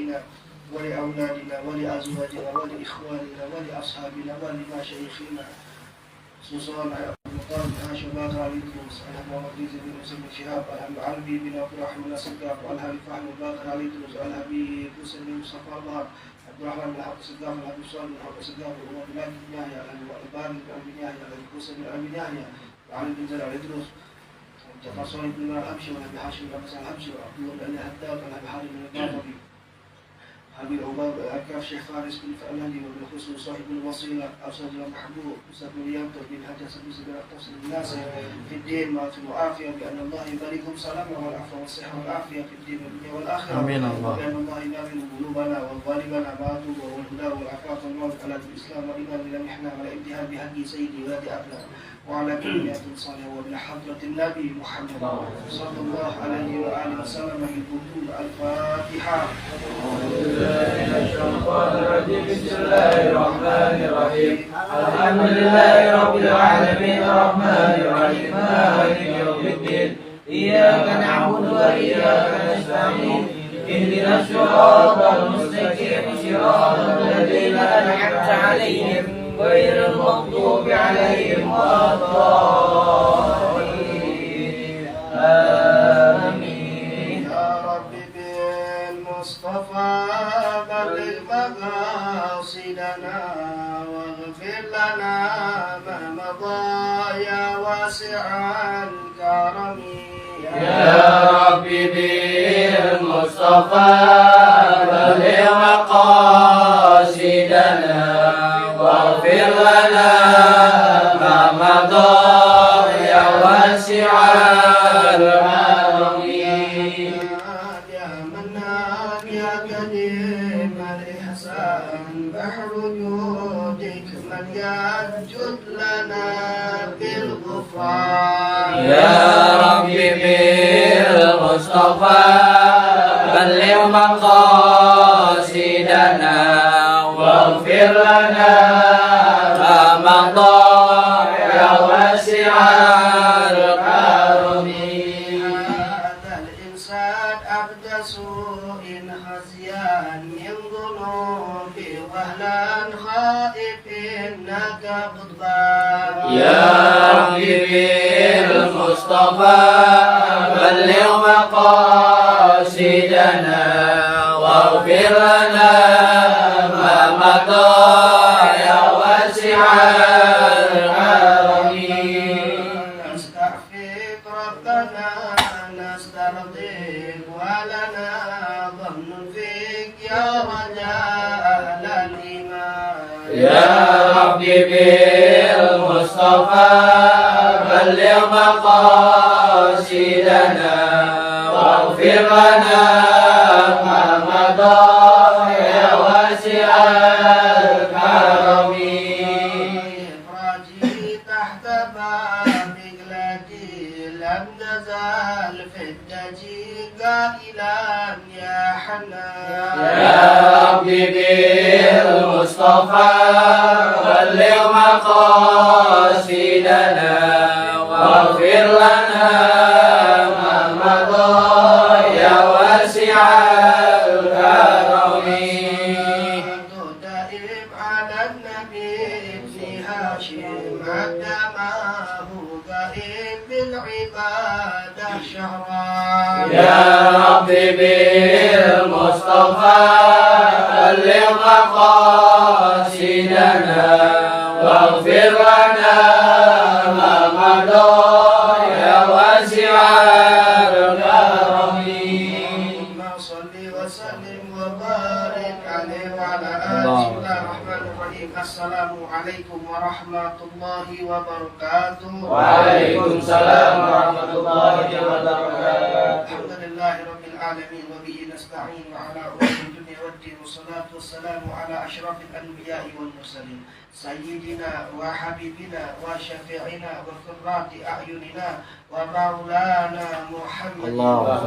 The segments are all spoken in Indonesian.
لآبائنا ولأولادنا ولأزواجنا ولإخواننا ولأصحابنا ولمشايخنا خصوصا المقام هاشم باقر علي دروس الهم محمد بن مسلم شهاب الهم علبي بن عبد الرحمن الصداق والهم فهم باقر علي دروس الهبي حسين مصطفى الله عبد الرحمن بن حق الصداق الهبي صالح بن حق الصداق وهو بلاد بن يحيى الهم الباري بن يحيى الهم حسين بن يحيى وعلي بن زرع الدروس جعفر صالح بن الحبشي والهبي هاشم بن حسن الحبشي وعبد الله بن الهداد والهبي حارث بن الباقري حبيب عباد العكاف شيخ فارس بن فأماني وابن حسن صاحب الوصيلة أرسل محبوب أستاذ مريم بن حاجة سبيس بن أقتص الناس في الدين مات وعافية بأن الله يباركهم سلامة والعفو والصحة والعافية في الدين والدنيا والآخرة آمين الله وبأن الله ينافل قلوبنا والظالمنا بعده والهدى والعفاف والموت على الإسلام والإيمان إلى محنة على ابتهال بهدي سيدي ولاد أبناء وعلى كليات صالحة ومن حضرة النبي محمد صلى الله عليه وآله وسلم يقول الفاتحة. بسم الله الرحمن الرحيم الحمد لله رب العالمين الرحمن الرحيم مالك يوم الدين إياك نعبد وإياك نستعين اهدنا الصراط المستقيم صراط الذين أنعمت عليهم غير المغضوب عليهم ولا الضالين آمين. يا رب بالمصطفى بلغ مقاصدنا واغفر لنا ما مضى يا واسع الكرم. يا رب بالمصطفى بلغ مقاصدنا واغفر لنا ما مضى يا واسع الكرم. يا منان يا كريم الإحسان بحر جودك من يجد لنا بالغفران. يا رب بالمصطفى بلغ مقاصدنا واغفر لنا ما مضى يا واسع الكرم. هذا الإنسان أبدى سوء خزيان من ذنوب وهلا خائف إنك غضبان. يا رب بالمصطفى بلغ مقاصدنا واغفر لنا ما مضى يا واسع الكرم. نستعفيك ربنا نسترضيك ولنا ظن فيك يا رجاء أهل الإيمان. يا رب بالمصطفى بلغ مقاصدنا واغفر لنا ما مضى يا واسع الكرم. إفراجي تحت بابك التي لم تزال في الدجي قائلا يا حنان. يا رب بالمصطفى بلغ مقاصدنا واغفر لنا ما مضى يا واسع الكرم. دائم على النبي ابن هاشم حتى ما هو قائم بالعبادة شهرا. يا رب بالمصطفى بلغ مقاصدنا واغفر لنا ما مضى يا واسع الكرم. صل وسلم وبارك عليه وعلى آله. بسم الله الرحمن الرحيم. السلام عليكم ورحمة الله وبركاته. وعليكم السلام ورحمة الله وبركاته. الحمد لله رب العالمين وبه نستعين وعلى أمور الدنيا والدين والصلاة والسلام على أشرف الأنبياء والمرسلين سيدنا وحبيبنا وشفيعنا وقرة أعيننا ومولانا محمد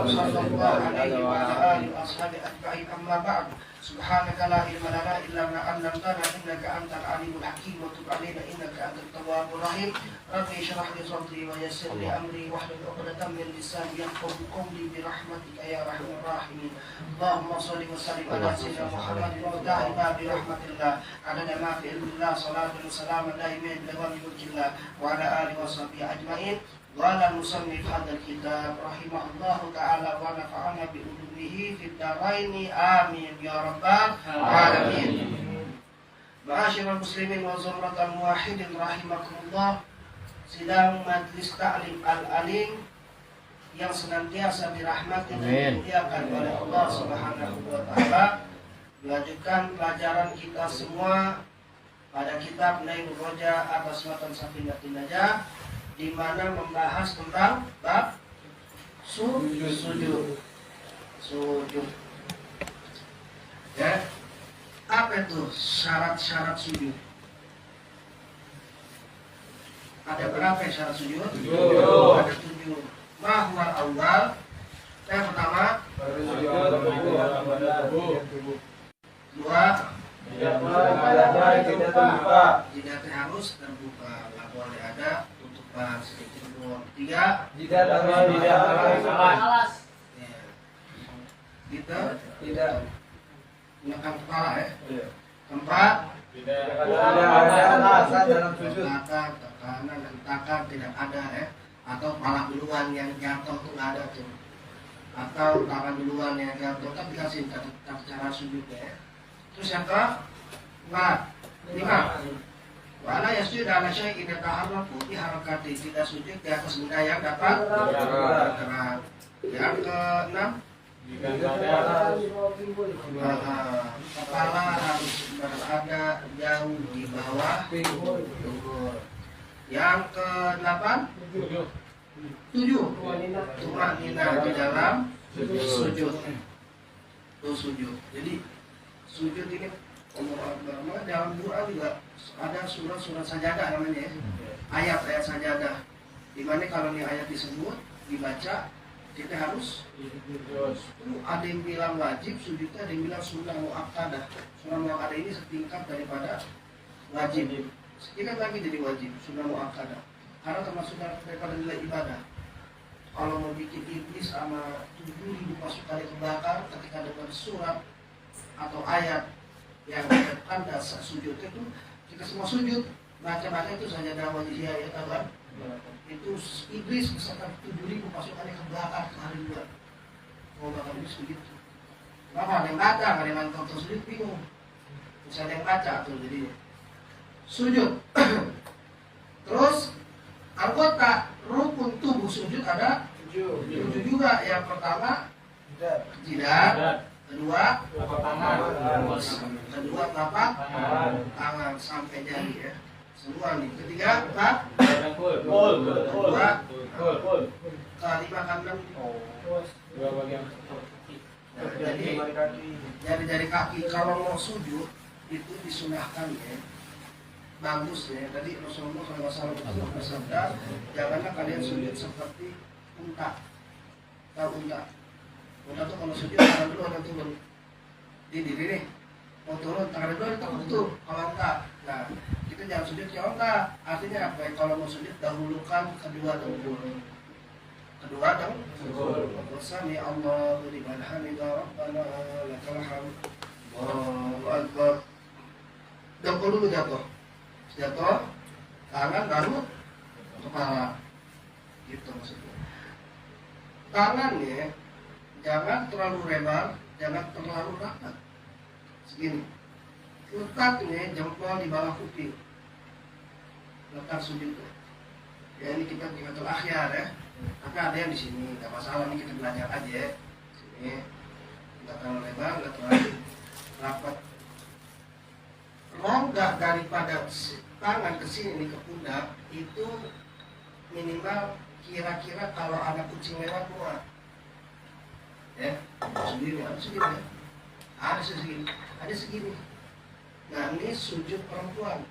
صلى الله عليه وعلى آله وأصحابه أجمعين. أما بعد Subhanaka la ilma lana illa ma 'allamtana innaka antal alimul hakim wa tub 'alaina innaka antat tawwabur rahim. Rabbi shrah li sadri wa yassir li amri wahlul 'uqdatam min lisani yafqahu qawli bi rahmatika ya arhamar rahimin. Allahumma shalli wa sallim ala sayyidina Muhammadin wa ala bi rahmatillah adada ma fi ilmillah salatu wa salamun daimin ila mulkillah wa ala alihi wa sahbihi ajmain. Wala musannif hadzal kitab rahimahullahu ta'ala wa nafa'ana bi ulumihi fid dharaini amin ya rabbal alamin. Ma'asyiral muslimin wa zumratal muwahhidin rahimakumullah. Sidang Majelis Ta'lim Al-Alim yang senantiasa dirahmati dan dimuliakan oleh Allah Subhanahu wa taala, melanjutkan pelajaran kita semua pada kitab Nailur Roja atas matan Safinatin Najah, di mana membahas tentang bab sujud. Ya, apa itu syarat-syarat sujud? Ada berapa syarat sujud? Ada 7. Mahwal awal. Yang pertama, dua, tidak harus terbuka, nggak boleh ada tutupan sedikit pun. 3, tidak alas. Tidak menekan kepala ya. 4, Tidak ada alasan dalam sujud. Tekanan dan takar tidak ada ya. Atau pala duluan yang jatuh tuh nggak ada tuh. Atau tangan duluan yang jatuh kan dikasih cara sujudnya ya. Terus yang ke-4, 5. Wala yasjud ala syai'in yataharraku bi harakati, tidak sujud di atas benda yang dapat bergerak. Yang ke-6, kepala harus berada jauh di bawah pinggul. Yang ke-8, 7, tumanina di dalam sujud. Itu sujud. Jadi sujud ini dalam Quran juga ada surat-surat sajadah namanya ya. Ayat-ayat sajadah. Dimana kalau ini ayat disebut, dibaca, kita harus ada yang bilang wajib sujudnya, ada yang bilang sunnah muakkadah. Sunnah muakkadah ini setingkat daripada wajib. Setingkat lagi jadi wajib, sunnah muakkadah. Karena termasuk daripada nilai ibadah. Kalau mau bikin iblis sama 7.000 pasukan kebakar ketika dengar surat atau ayat yang ada tanda sujud itu, kita semua sujud. Baca-baca itu saja dakwah jihad ya kawan. Itu iblis beserta 7.000 pasukannya kebakar hari 2. Mau bakar iblis begitu. Kenapa? Ada yang baca, ada yang nonton sujud bingung. Bisa ada yang baca tuh jadi sujud. Terus anggota rukun tubuh sujud ada 7 juga. Yang pertama tidak. Kedua telapak tangan sampai jari ya. Semua nih. Ketiga, 4. Kedua, kelima, keenam. Jadi jari kaki kalau mau sujud itu disunahkan ya. Bagus ya. Tadi Rasulullah SAW bersabda, janganlah kalian sujud seperti unta. Tahu unta? Unta tuh kalau sujud tangan dulu ada turun. Di diri nih. Mau turun tangan dulu itu betul. Kalau enggak, nah kita jangan sujud ya enggak. Artinya apa? Kalau mau sujud dahulukan kedua dengkul. Kedua dengkul. Sami Allahu liman hamidah rabbana lakal hamd. Allahu akbar. Dengkul dulu jatuh. Jatuh, tangan baru kepala. Gitu maksudnya. Tangannya jangan terlalu lebar, jangan terlalu rapat. Segini. Letaknya jempol di bawah kuping. Letak sujudnya. Ya ini kita tinggal akhyar ya. Tapi ada yang di sini, nggak masalah nih kita belajar aja ya. Sini, nggak terlalu lebar, nggak terlalu rapat. Rongga daripada tangan ke sini ke pundak itu minimal kira-kira kalau ada kucing lewat muat. Ya, segini, ada segini ya. Ada segini. Nah ini sujud perempuan.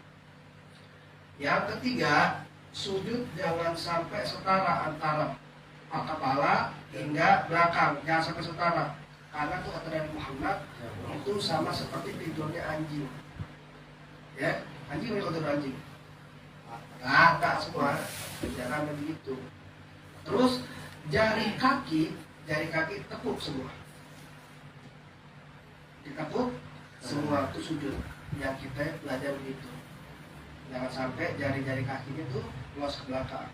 Yang ketiga, sujud jangan sampai setara antara kepala hingga belakang, jangan sampai setara. Karena tuh kata Nabi Muhammad itu sama seperti tidurnya anjing. Ya, anjing punya tidur anjing. Rata semua, jangan begitu. Terus jari kaki tekuk semua. Ditekuk semua itu sujud. Yang kita belajar begitu. Jangan sampai jari-jari kakinya tuh los ke belakang.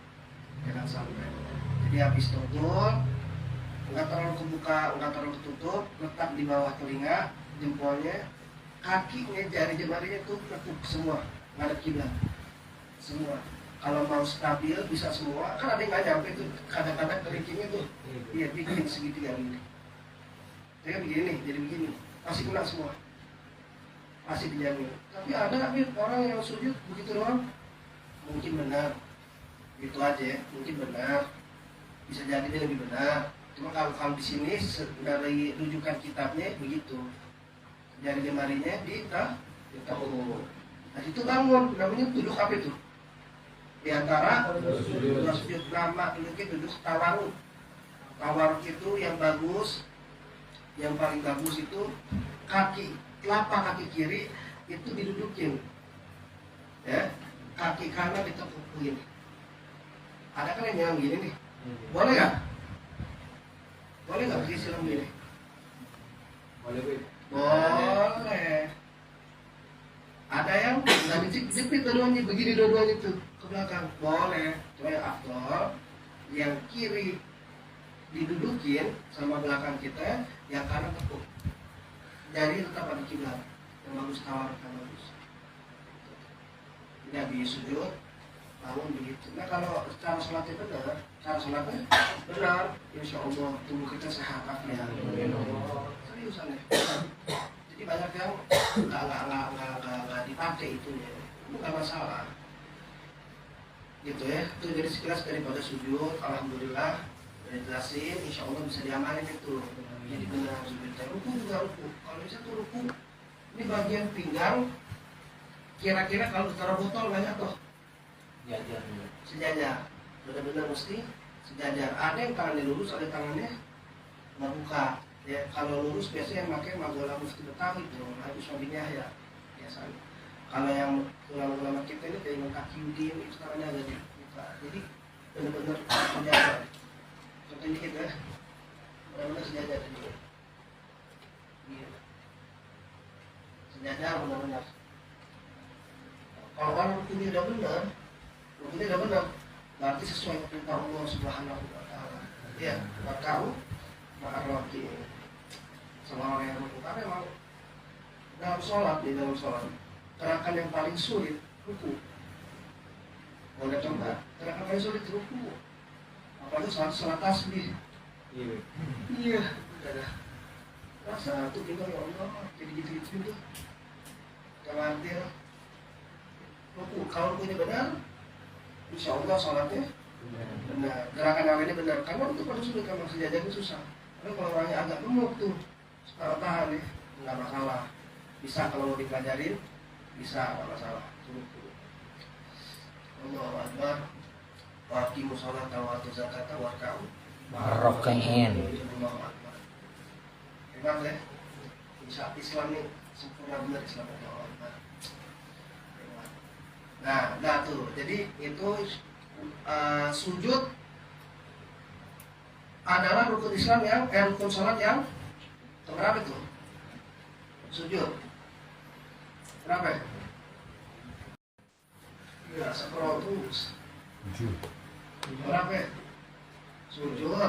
Jangan sampai. Jadi habis tutur, nggak terlalu kebuka, nggak terlalu ketutup, letak di bawah telinga, jempolnya, kakinya, jari-jarinya tuh tekuk semua, ngadep kiblat semua. Kalau mau stabil bisa semua, kan ada yang nggak nyampe tuh, kadang-kadang kelingkingnya tuh, iya bikin segitiga gini. Jadi begini, jadi begini, pasti kena semua, pasti dijamin. Tapi ada orang yang sujud begitu doang, mungkin benar, gitu aja, mungkin benar, bisa jadi dia lebih benar. Cuma kalau di sini dari rujukan kitabnya begitu, jari jemarinya ditekuk. Nah itu bangun, namanya duduk apa itu? Di antara dua sujud, nama duduk tawaruk. Tawaruk itu yang bagus, yang paling bagus itu telapak kaki kiri itu didudukin, ya, kaki kanan ditepukin. Ada kan yang gini nih, boleh nggak? Boleh nggak beri silam gini? Boleh. Ada yang nggak dijepit dua-duanya, begini dua-duanya itu ke belakang, boleh. Cuma yang afdol, yang kiri didudukin sama belakang kita, yang kanan tekuk. Jadi tetap ada kiblat, yang bagus tawar, yang bagus. Tidak bisa sujud, bangun begitu. Nah kalau cara sholatnya benar, insya Allah tubuh kita sehat afiat. Seriusan ya. Jadi banyak yang nggak dipakai itu ya, bukan masalah. Gitu ya. Itu jadi sekilas daripada sujud, alhamdulillah udah jelasin, insya Allah bisa diamalin itu. Jadi benar sujudnya. Ruku juga ruku. Kalau bisa tuh ruku, ini bagian pinggang. Kira-kira kalau taruh botol banyak tuh. Sejajar. Benar-benar mesti sejajar. Ada yang tangannya lurus, ada tangannya nggak buka. Ya, kalau lurus biasanya yang pakai magola mufti Betawi itu, Habib Suaminya ya biasanya. Kalau yang ulama-ulama kita ini kayak Imam Taqiyuddin itu tangannya agak dibuka. Jadi benar-benar sejajar. Contoh dikit ya, benar-benar sejajar ini. Iya. Sejajar benar-benar. Kalau orang rukunnya udah benar, berarti sesuai perintah Allah Subhanahu wa Ta'ala. Iya, kau ma'arwati sama orang yang rukuk. Karena memang di dalam sholat gerakan yang paling sulit ruku. Boleh coba, gerakan paling sulit ruku. Apalagi sholat tasbih. Iya, udah rasa tuh kita ya Allah, jadi gitu-gitu tuh khawatir ruku. Kalau rukunya benar, insya Allah sholatnya benar, gerakan awalnya benar. Karena itu paling sulit, kalau sejajarnya susah. Tapi kalau orangnya agak gemuk tuh, sekarang tahan nih, nggak masalah. Bisa kalau mau dipelajarin, bisa, nggak masalah. Allahu Akbar. Waqimu sholata wa atu zakata warka'u Rakain. Allahu Akbar. Hebat ya. Islam nih sempurna benar Islam. Allahu Akbar. Nah tuh. Jadi itu sujud adalah rukun Islam yang rukun sholat yang berapa itu? Sujud berapa ya? Iya, 100. Berapa ya? Sujud 9.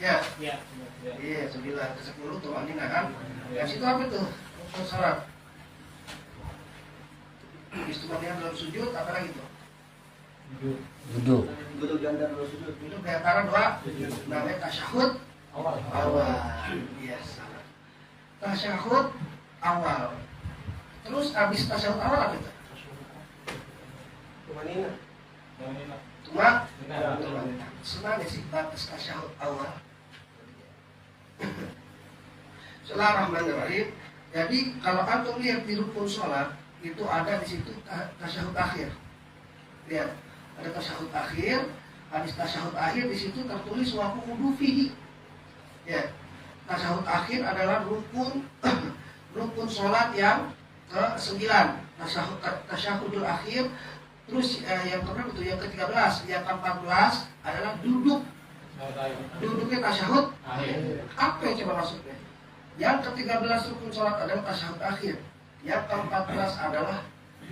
Ya? Iya, 9 ke 10 tuh Andina kan? Yang situ apa tuh? Rukun sholat. Istimewa dalam sujud apa lagi tuh? Duduk. Duduk di antara dua sujud. Duduk di antara dua. Namanya tasyahud awal. Iya, salah. Tasyahud awal. Terus habis tasyahud awal apa itu? Tumak. Senang sih batas tasyahud awal. Bismillahirrahmanirrahim. Jadi kalau antum lihat di rukun sholat itu ada di situ tasyahud akhir. Lihat, ada tasyahud akhir. Hadis tasyahud akhir di situ tertulis wa qu'udu fihi. Ya. Tasyahud akhir adalah rukun rukun sholat yang ke-9. Tasyahudul akhir. Terus yang keberapa itu? Yang ke-13. Yang ke-14 adalah duduk. Duduknya tasyahud akhir. Apa yang coba maksudnya? Yang ke-13 rukun sholat adalah tasyahud akhir. Yang ke-14 adalah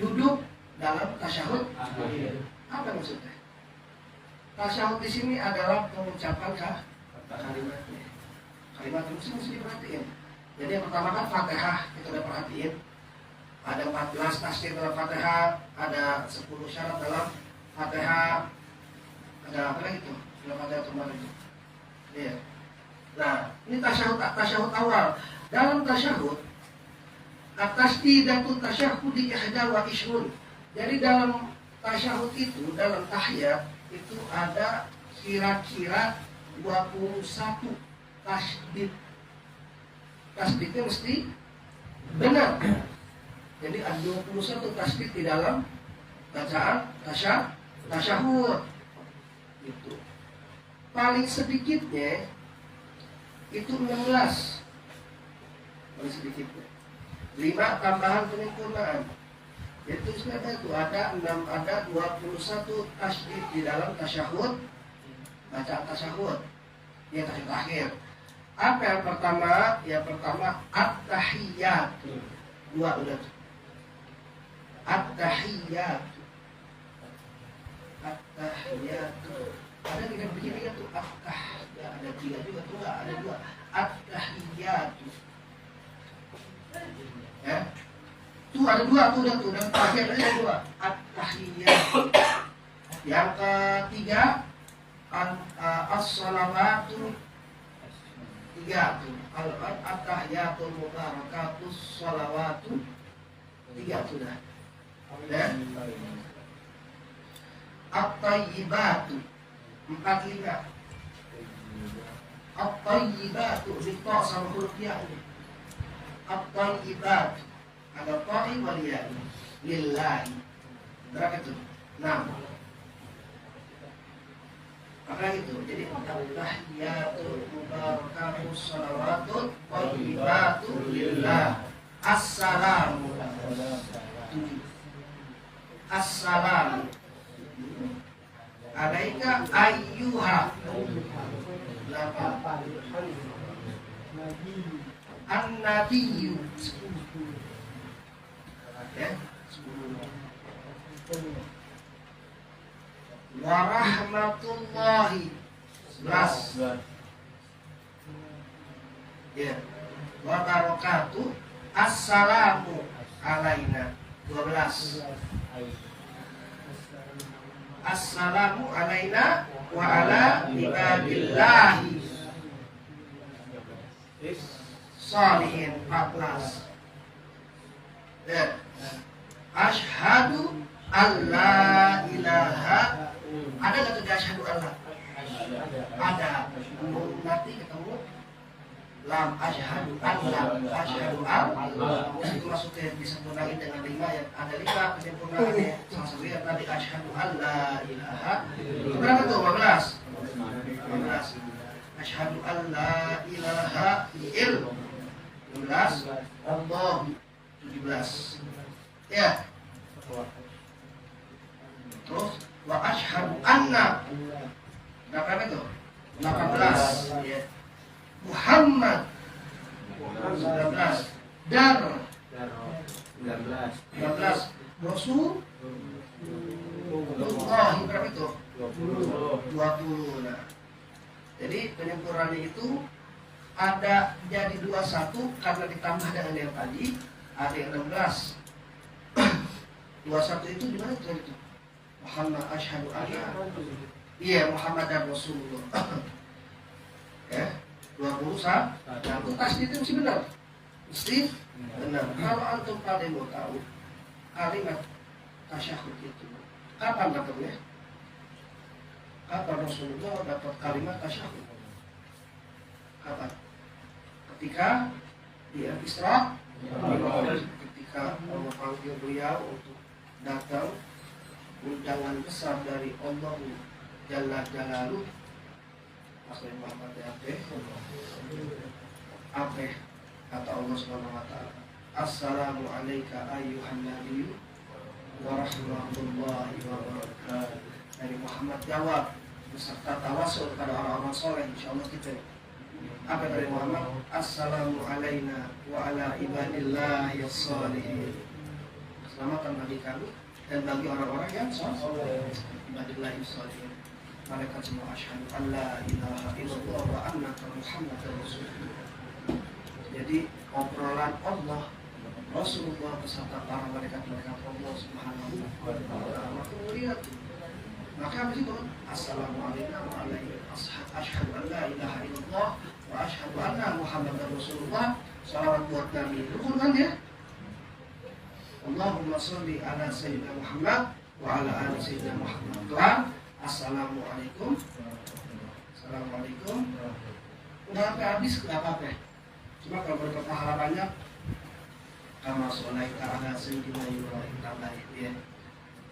duduk dalam tasyahud akhir. Apa maksudnya? Tasyahud di sini adalah pengucapan kalimatnya. Kalimat itu mesti diperhatiin. Jadi yang pertama kan Fatihah, itu udah perhatiin. Ada 14 tasbih dalam Fatihah, ada 10 syarat dalam Fatihah. Ada apa lagi tuh? Dalam Fatihah kemarin itu. Iya. Nah, ini tasyahud awal. Dalam tasyahud at-tasdidatut tasyahud di ihda wa ishrun. Jadi dalam tasyahud itu, dalam tahiyat itu ada kira-kira 21 tasdid. Tasdidnya mesti benar. Jadi ada 21 tasdid di dalam bacaan tasyahud. Itu. Paling sedikitnya itu 16. Paling sedikitnya. 5 tambahan penyempurnaan. Itu sebenarnya itu ada 21 tasdid di dalam tasyahud, bacaan tasyahud. Yang tasyahud akhir. Apa yang pertama? Yang pertama at-tahiyyat. 2 udah. At-tahiyyat. At-tahiyyat. Ada tidak begini tuh at-tahiyyat. Ada 3 juga tuh enggak, ada 2. At-tahiyyat. Ya. Tuh ada 2 tuh udah tuh, dan terakhir ada 2. At-tahiyyat. Yang ketiga as-salawatu. 3 tuh. At-tahiyyatul mubarakatus salawatu. 3 sudah. Ya. At-tayyibatu. 4 5. At-tayyibatu ditok sama huruf ya. At-tayyibatu. Ada ta'i wal ya. Lillahi. Berapa itu? 6. Apa itu? Jadi at-tahiyyatul mubarakatus salawatut thayyibatu lillah. Assalamu. Assalamu alaika ayyuha. 8. An-nabiyyu. Ya, 10. Warahmatullahi. 11. Ya. Wabarakatuh. Assalamu alaina. 12. Assalamu alaina wa ala ibadillahi sholihin. 14. Ya. Asyhadu alla ilaha. Ada nggak tuh asyhadu alla? Ada. Nanti ketemu lam asyhadu alla. Asyhadu alla. Itu maksudnya disempurnakan dengan 5 ya. Ada 5 penyempurnaannya. Salah satunya tadi asyhadu alla ilaha. Berapa tuh? 15. 15. Asyhadu alla ilaha illallah. 16. Allah. 17. Ya. Terus wa asyhadu anna. Berapa itu? 18. Ya. Muhammad. 19. Dar. 19. Rasul. Berapa itu? 20. Nah. Jadi penyempurnaannya itu ada jadi 21 karena ditambah dengan yang tadi ada yang 16. 21 itu gimana tuh itu? Muhammad asyhadu anna. Iya, Muhammad dan Rasulullah. Ya, 20 sah. Nah, itu tasdid itu mesti benar. Mesti benar. Kalau antum pada mau tahu kalimat tasyahud itu, kapan dapatnya? Kapan Rasulullah dapat kalimat tasyahud? Kapan? Ketika dia Isra, ketika Allah panggil beliau untuk datang undangan besar dari Allah Jalla Jalaluh. Asal Muhammad apa kata Allah Subhanahu wa taala, assalamu alayka ayyuhan nabiyyu wa rahmatullahi wa barakatuh. Dari Muhammad jawab beserta tawasul kepada orang-orang soleh, insyaallah kita. Apa dari Muhammad? Assalamu alayna wa ala ibadillahi sholihin. Keselamatan bagi kami dan bagi orang-orang yang soleh. Ibadillahi sholihin. Mereka semua asyhadu an la ilaha illallah wa annaka Muhammadar Rasulullah. Jadi obrolan Allah, Rasulullah beserta para malaikat-malaikat Allah Subhanahu wa taala. Maka habis itu assalamualaikum warahmatullahi wabarakatuh. Asyhadu an la ilaha illallah wa asyhadu anna Muhammadar Rasulullah. Salawat buat Nabi. Rukun kan ya? Allahumma sholli ala sayyidina Muhammad wa ala ali sayyidina Muhammad. Tuhan, assalamualaikum. Assalamualaikum. Udah sampai habis enggak apa-apa. Cuma kalau berkat pahala banyak, kama sholaita ala sayyidina Ibrahim tambahin ya.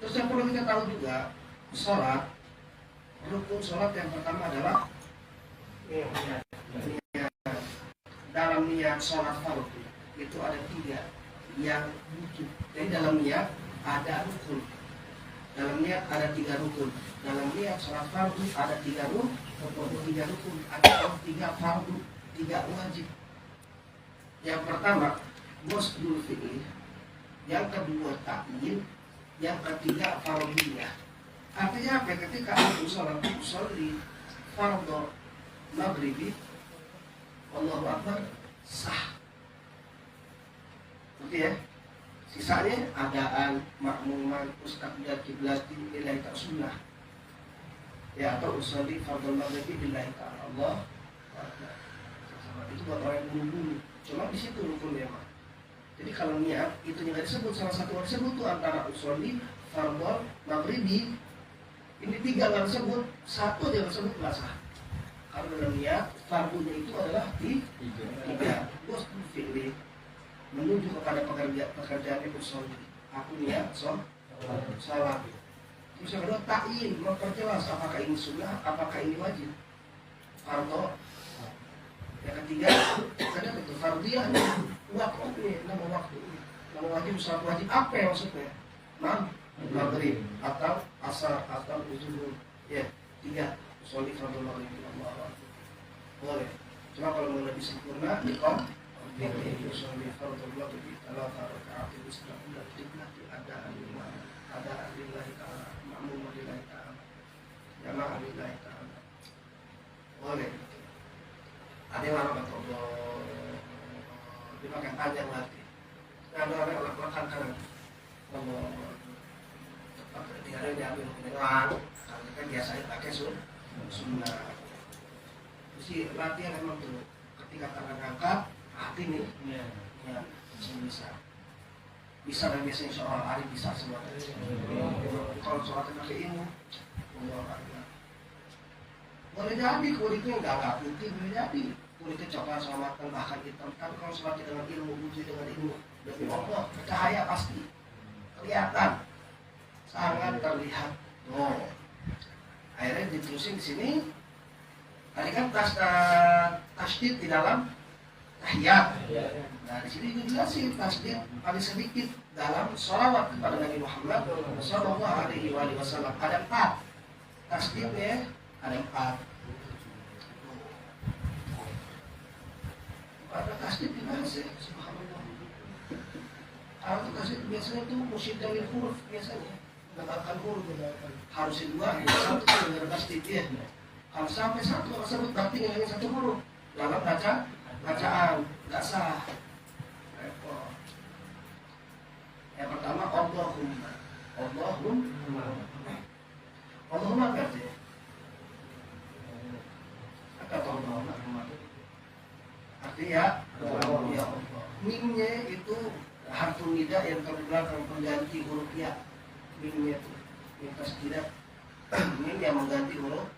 Terus yang perlu kita tahu juga, sholat, rukun sholat yang pertama adalah niat. Dalam niat sholat fardu itu ada 3 yang wujud. Jadi dalam niat ada rukun. Dalam niat ada 3 rukun. Dalam niat sholat fardu ada 3 rukun. Ada 3 fardu, 3 wajib. Yang pertama musdul fi'li, yang kedua ta'yin, yang ketiga fardhiyah. Artinya apa? Ketika aku sholat usolli fardhu maghribi, Allahu Akbar, sah. Oke ya. Sisanya adaan, makmuman, mustaqbil kiblati, lillahi ta'ala sunnah. Ya, atau usolli fardhu maghribi lillahi ta'ala Allah. Itu buat orang yang buru-buru. Cuma di situ rukunnya, Pak. Jadi kalau niat itu nggak disebut, salah satu yang disebut itu antara usolli, fardhu, maghribi. Ini 3 nggak disebut, 1 dia disebut nggak sah. Kalau dalam niat fardunya itu adalah 3. Bos fi'li menuju kepada pekerjaan itu usolli. Aku niat salat. Terus yang kedua ta'yin, memperjelas apakah ini sunnah, apakah ini wajib. Fardhu. Yang ketiga, ada betul fardhiyah, waktu, nama waktu, nama wajib, sholat wajib apa ya maksudnya? Maghrib atau asar atau zuhur. Ya, 3. Sholli fardhu maghrib Allah. Boleh. Cuma kalau mau lebih sempurna, dikom. Sholli fardhu maghrib ala rakaat istirahat tiblati ada lillahi ta'ala, ma'mum lillahi ta'ala, jamaah lillahi ta'ala. Boleh. Ada yang lama kata Allah dimakan panjang lagi. Ada orang yang lakukan kanan Allah cepat ketinggalan diambil kedengaran. Karena kan biasanya pakai sunnah. Mesti latihan memang tuh. Ketika tangan angkat, hati nih ya, bisa dan biasanya seorang hari bisa semua. Kalau sholat pakai ilmu Allah. Boleh jadi kulitnya nggak putih, boleh jadi kulitnya coklat sama matang, bahkan hitam. Tapi kalau sholat dengan ilmu, wujud dengan ilmu, demi Allah, bercahaya pasti kelihatan, sangat terlihat. Oh, akhirnya diterusin di sini. Tadi kan tasdid di dalam tahiyat. Nah di sini juga jelasin tasdid paling sedikit dalam sholawat kepada Nabi Muhammad Sallallahu Alaihi Wasallam. Ada 4 tasdidnya. Ada 4. Pada tasdid dibahas ya, subhanallah. Kalau tasdid biasanya itu musyidawil huruf biasanya, menetapkan huruf. Harusnya 2, 1 dengan tasdid ya. Kalau sampai 1 tersebut berarti hanya 1 huruf dalam bacaan, nggak sah. Repot. Yang pertama Allahumma. Allahumma apa artinya? Kata Allah artinya ya Allah. Mimnya itu harfu nida yang terbelakang pengganti huruf ya. Mimnya itu yang tasdid, mim yang mengganti huruf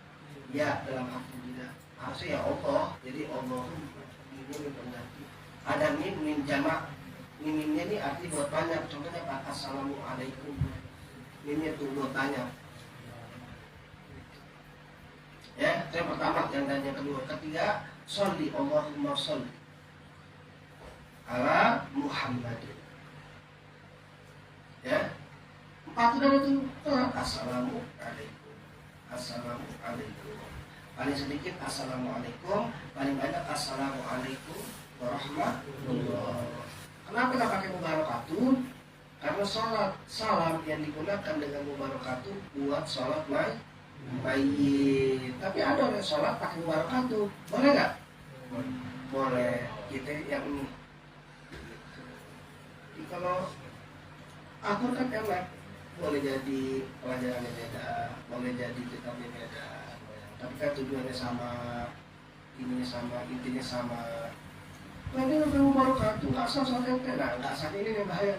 ya dalam harfu nida. Harusnya ya Allah, jadi Allah mimnya yang pengganti. Ada mim jamak. Mimnya ini arti buat banyak. Contohnya Pak Assalamualaikum. Ini tuh buat tanya. Ya, yang pertama, yang tanya kedua, ketiga, sholli Allahumma sholli ala Muhammad. Ya, empat udah itu. Assalamualaikum, assalamualaikum. Paling sedikit assalamualaikum, paling banyak assalamualaikum warahmatullahi. Kenapa kita pakai mubarakatuh? Karena sholat salam yang digunakan dengan mubarakatuh buat sholat baik. Tapi ada orang sholat pakai mubarakatuh, boleh nggak? Boleh. Kita yang ini. Jadi kalau akur kan enak, boleh jadi pelajarannya beda, boleh jadi kitabnya beda. Tapi kan tujuannya sama, ininya sama, intinya sama. Nah ini pakai mubarakatuh, asal sholat yang beda, nggak asal ini yang bahaya.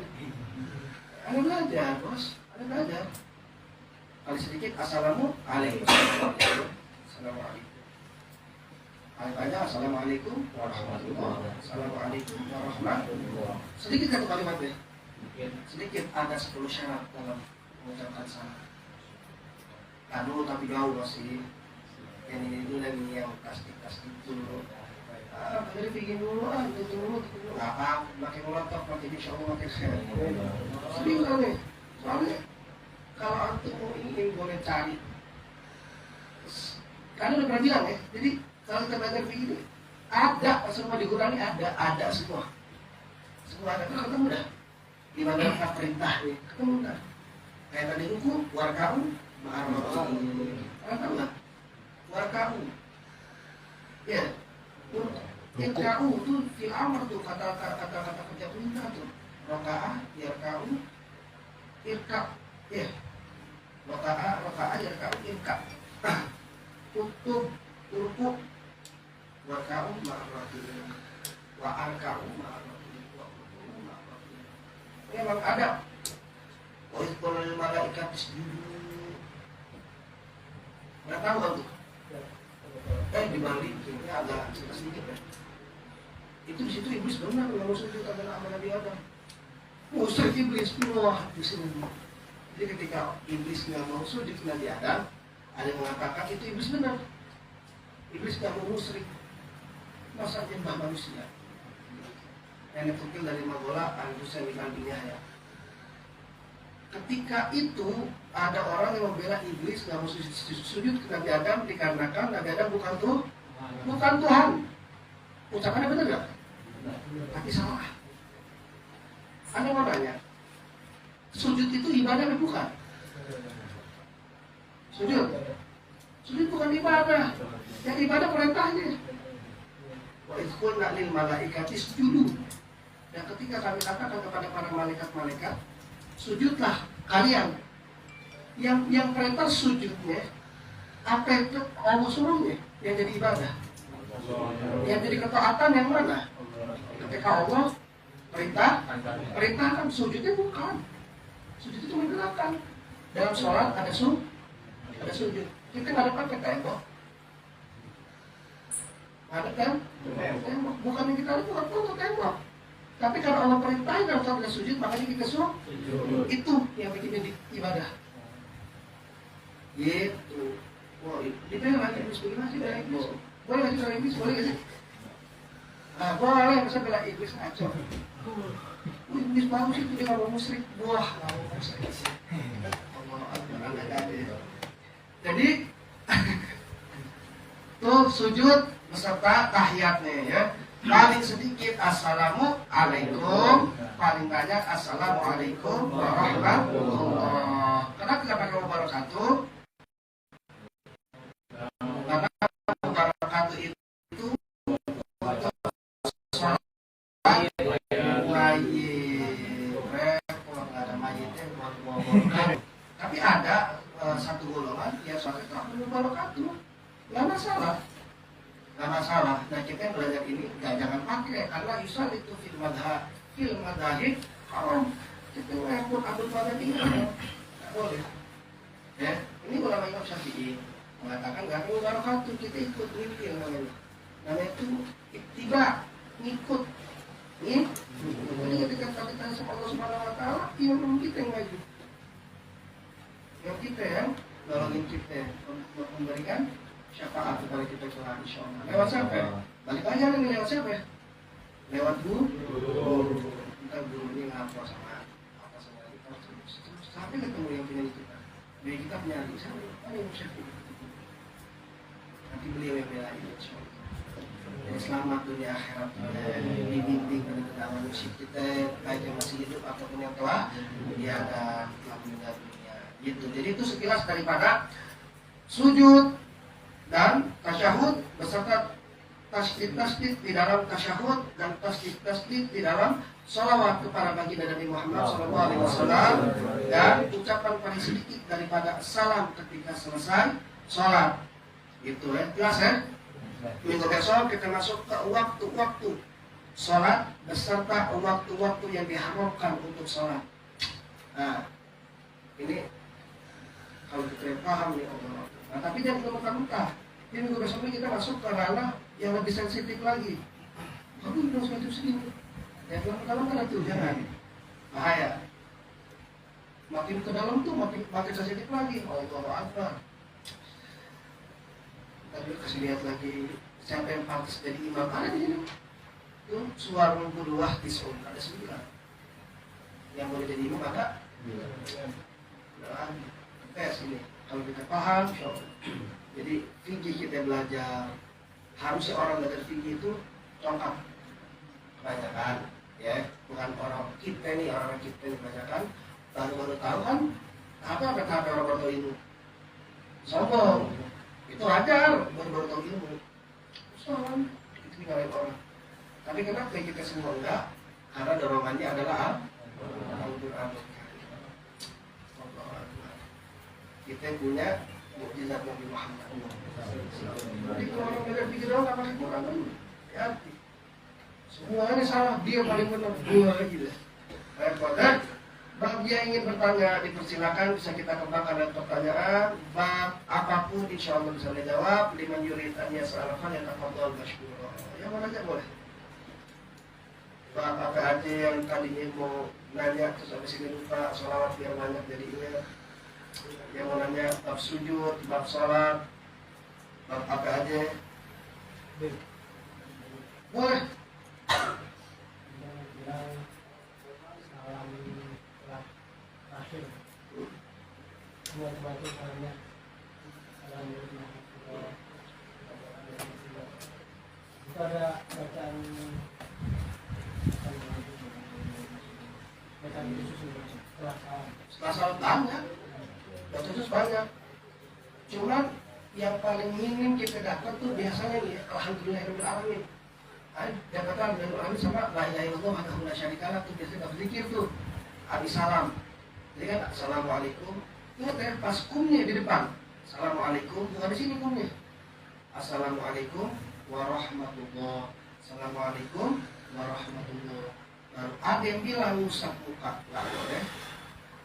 Ada belajar, bos, ada belajar. Kali sedikit assalamualaikum. Assalamualaikum. Paling banyak assalamualaikum warahmatullahi. Assalamualaikum warahmatullahi. Sedikit satu kalimatnya. Sedikit ada 10 syarat dalam mengucapkan salam. Aduh tapi jauh masih. Yang ini dulu lagi yang plastik dulu. Jadi bikin dulu itu dulu. Apa? Makin melotot, makin insya Allah makin sehat. Sedikit nih. Soalnya kalau antum ingin boleh cari, karena udah pernah bilang ya. Jadi kalau kita belajar begini, ada semua dikurangi, ada semua ada. Kan ketemu dah. Di mana perintah nih, ketemu dah. Kayak tadi itu warkau ma'arrotin. Kalian tahu nggak? Warkau. Ya. Irkau itu fil amr tuh kata-kata kerja perintah tuh. Rokaah, yarkau, irka. Ya, rokaah, yarkau, irka. Tutup, turku, warkau, ma'arrotin, wa'arkau, ma'arrotin, wa'arkau, ma'arrotin. Ini memang ada. Wa idqul malaikat isjudu. Nggak tahu kan tuh? Dibalik, ini agak sedikit ya. Itu di situ iblis benar nggak mau sujud pada amal Nabi Adam. Musyrik iblis, wah di sini. Jadi ketika iblis nggak mau sujud Nabi Adam, ada yang mengatakan itu iblis benar. Iblis nggak mau musyrik, masa nyembah manusia. Nenek tukil dari Magola, Al-Husain bin ya. Ketika itu ada orang yang membela iblis nggak mau sujud ke Nabi Adam dikarenakan Nabi Adam bukan Tuhan. Ucapannya benar nggak? Tapi salah. Anda mau tanya, sujud itu ibadah atau bukan? Sujud bukan ibadah. Yang ibadah perintahnya. Wa idh qulna lil malaikati isjudu. Dan ketika kami katakan kepada para malaikat-malaikat, sujudlah kalian. Yang perintah sujudnya, apa itu Allah suruhnya yang jadi ibadah? Yang jadi ketaatan yang mana? Ketika Allah perintahkan sujudnya bukan. Sujud itu menggerakkan. Dalam sholat ada sujud. Kita nggak ada pakai tembok. Ada kan? Tembok. Bukan yang kita lihat bukan foto tembok. Tapi kalau Allah perintahin dalam sholat ada sujud, makanya kita suruh. Itu yang bikin jadi ibadah. Gitu. Wah, dibela iblis bagaimana sih bela iblis? Boleh nggak sih bela iblis? Boleh nggak sih? Nah, boleh, masa bela iblis ngaco. Iblis bagus itu dia kalau musyrik. Wah, kalau musyrik. Jadi tuh sujud beserta tahiyatnya ya. Paling sedikit assalamualaikum, paling banyak assalamualaikum warahmatullahi. Kenapa kita pakai wabarakatuh? Karena wabarakatuh itu untuk sholat mayit. Kalau nggak ada mayitnya buat wabarakatuh. Tapi ada satu golongan yang sholat itu wabarakatuh. Nggak masalah. Nah kita belajar ini jangan pakai karena Islam itu fil madhahib haram. Itu ngapur abdul pada tinggal nggak boleh. Ya, ini ulama Imam Syafi'i mengatakan nggak perlu wabarakatuh, kita ikut mikir namanya itu ittiba, ngikut. Jadi ketika kita sama Allah Subhanahu Wa Taala, imam kita yang maju. yang kita yang nolongin kita untuk memberikan syafaat kepada kita kelak insyaallah. Lewat siapa? Balik aja nih lewat siapa? Lewat guru. Kita guru ini ngapa sama apa sama kita sampai ketemu yang punya kita. Jadi kita punya adik sama yang syafi'i. Nanti beliau yang belain insyaallah. Jadi selamat dunia akhirat, dibimbing pada kedatangan musik kita, baik yang masih hidup ataupun yang telah tiada telah meninggal dunia. Gitu. Jadi itu sekilas daripada sujud dan tasyahud beserta tasdid di dalam tasyahud dan tasdid di dalam salawat kepada baginda Nabi Muhammad SAW dan ucapan paling sedikit daripada salam ketika selesai sholat. Gitu ya, jelas ya? Minggu besok kita masuk ke waktu-waktu sholat beserta waktu-waktu yang diharamkan untuk sholat. Nah, ini kalau kita paham nih Allah. Nah, tapi jangan lupa-lupa. Ini minggu besok ini kita masuk ke ranah yang lebih sensitif lagi. Tapi udah sensitif segini. Jangan lupa-lupa itu, jangan. Bahaya. Makin ke dalam tuh makin sensitif lagi. Allahu Akbar. Tapi kasih lihat lagi siapa yang pantas jadi imam ada di sini. Itu suara kedua di Seoul ada 9. Yang boleh jadi imam ada. Nah, tes ini kalau kita paham, jadi fikih kita belajar. Harusnya orang belajar fikih itu lengkap, kebanyakan, ya, bukan orang kita nih kebanyakan baru tahu kan apa orang baru tahu ilmu, sombong. Itu wajar, baru tahu ilmu. Soal itu tinggalin orang. Tapi kenapa kita semua enggak? Karena dorongannya adalah Al-Quran. Kita punya mukjizat Nabi Muhammad. Jadi kalau orang belajar pikir orang nggak pakai Quran dulu. Hati. Semuanya salah, dia paling benar. Dua lagi deh. Repot kan? Bagi yang ingin bertanya dipersilakan, bisa kita kembangkan dengan pertanyaan. Bab apapun insya Allah bisa dijawab. Liman yurid an yas'alafan yang tafadhal masykur. Yang mau nanya boleh. Bab apa aja yang tadinya mau nanya terus habis ini lupa sholawat biar banyak jadi ingat. Yang mau nanya bab sujud, bab sholat, bab apa aja boleh. Itu ada bacaan Setelah salat banyak, baca terus banyak. Cuman yang paling minim kita dapat tuh biasanya nih, alhamdulillahirabbil alamin. Dapat alhamdulillahirabbil alamin sama la ilaha illallah wahdahu la syarikalah tuh biasanya dapat zikir tuh. Habis salam. Jadi kan assalamualaikum. Ingat ya, pas kumnya di depan. Assalamualaikum, bukan di sini kumnya. Assalamualaikum warahmatullah. Assalamualaikum warahmatullah. Lalu ada yang bilang ngusap muka, nggak boleh.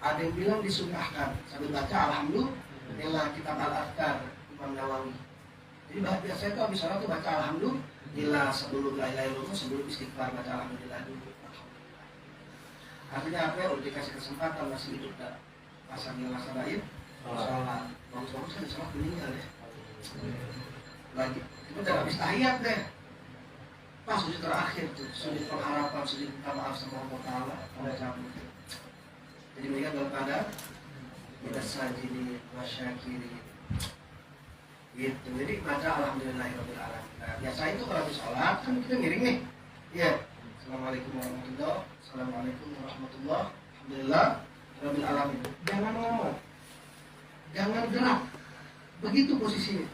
Ada yang bilang disunnahkan sambil baca alhamdulillah kitab al-adhkar Imam Nawawi. Jadi biasanya itu habis sholat tuh baca alhamdulillah sebelum la ilaha illallah, sebelum istighfar baca alhamdulillah dulu. Artinya apa ya? Udah dikasih kesempatan masih hidup dan pasangnya laksanain sholat. Bagus-bagus kan sholat meninggal ya. Lagi itu udah habis tahiyat deh. Pas sujud terakhir tuh, sujud pengharapan, sujud minta maaf sama Allah Ta'ala, udah cabut. Jadi mereka dalam keadaan kita sajidi wasyakiri gitu. Jadi baca alhamdulillahirabbil alamin. Nah, biasa itu kalau habis sholat kan kita miring nih. Iya. Assalamualaikum warahmatullahi wabarakatuh. Assalamualaikum warahmatullahi wabarakatuh. Alhamdulillah rabbil alamin. Jangan ngomong. Jangan gerak. Begitu posisinya.